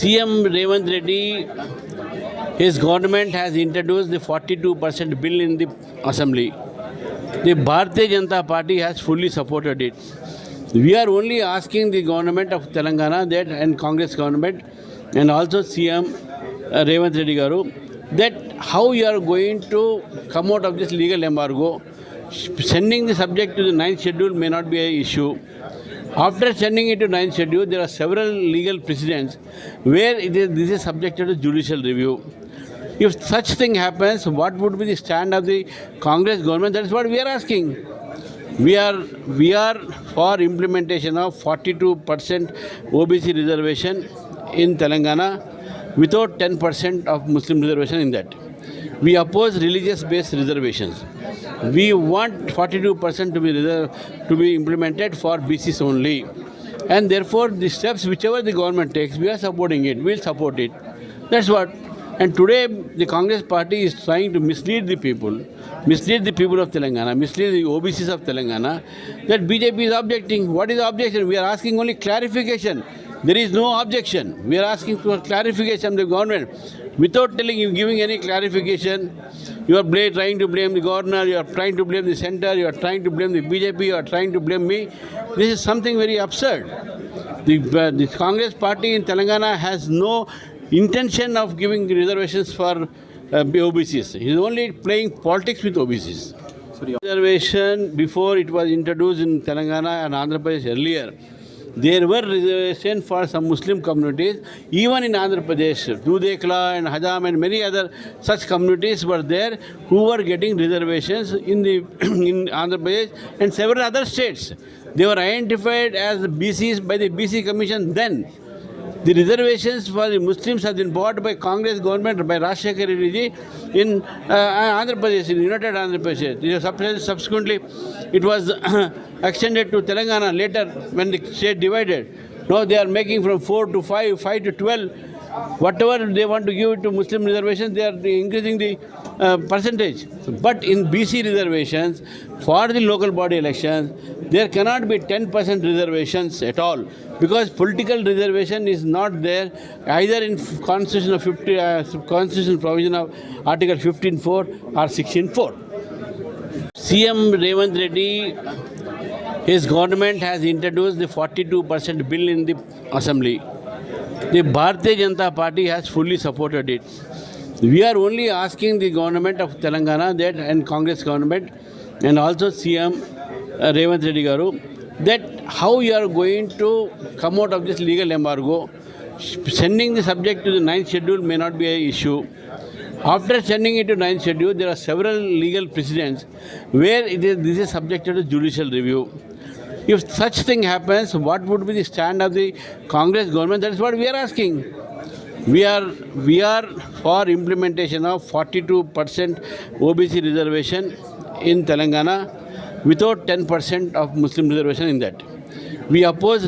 CM Revant Reddy, his government has introduced the 42% bill in the assembly. The Bharatiya Janata Party has fully supported it. We are only asking the government of Telangana that and Congress government and also CM Revant Reddy Garu that how you are going to come out of this legal embargo. Sending the subject to the 9th schedule may not be an issue. After sending it to 9th schedule, there are several legal precedents where this is subjected to judicial review. If such thing happens, what would be the stand of the Congress government? That is what we are asking. We are for implementation of 42% OBC reservation in Telangana without 10% of Muslim reservation in that. We oppose religious-based reservations. We want 42% to be implemented for BCs only. And therefore, the steps whichever the government takes, we are supporting it. We will support it. That's what. And today, the Congress party is trying to mislead the people of Telangana, mislead the OBCs of Telangana, that BJP is objecting. What is the objection? We are asking only clarification. There is no objection. We are asking for clarification from the government. Without giving any clarification, you are trying to blame the governor, you are trying to blame the center, you are trying to blame the BJP, you are trying to blame me. This is something very absurd. The Congress party in Telangana has no intention of giving reservations for OBCs. He is only playing politics with OBCs. Reservation, before it was introduced in Telangana and Andhra Pradesh earlier, there were reservations for some Muslim communities, even in Andhra Pradesh. Dudekla and Hajam and many other such communities were there who were getting reservations in Andhra Pradesh and several other states. They were identified as BCs by the BC Commission then. The reservations for the Muslims have been bought by Congress government, by Rajshekhar Reddy ji in Andhra Pradesh, in United Andhra Pradesh. Subsequently, it was extended to Telangana later when the state divided. Now they are making from 4 to 5, 5 to 12. Whatever they want to give it to Muslim reservations, they are increasing the percentage. But in BC reservations, for the local body elections, there cannot be 10% reservations at all, because political reservation is not there either in Constitution provision of Article 15.4 or 16.4. CM Revant Reddy, his government has introduced the 42% bill in the assembly. The Bharatiya Janata Party has fully supported it. We are only asking the government of Telangana that and Congress government and also CM Revant Reddy Garu that how you are going to come out of this legal embargo. Sending the subject to the 9th schedule may not be an issue. After sending it to 9th schedule, there are several legal precedents where this is subjected to judicial review. If such thing happens, what would be the stand of the Congress government? That is what we are asking. We are for implementation of 42% OBC reservation in Telangana without 10% of Muslim reservation in that. We oppose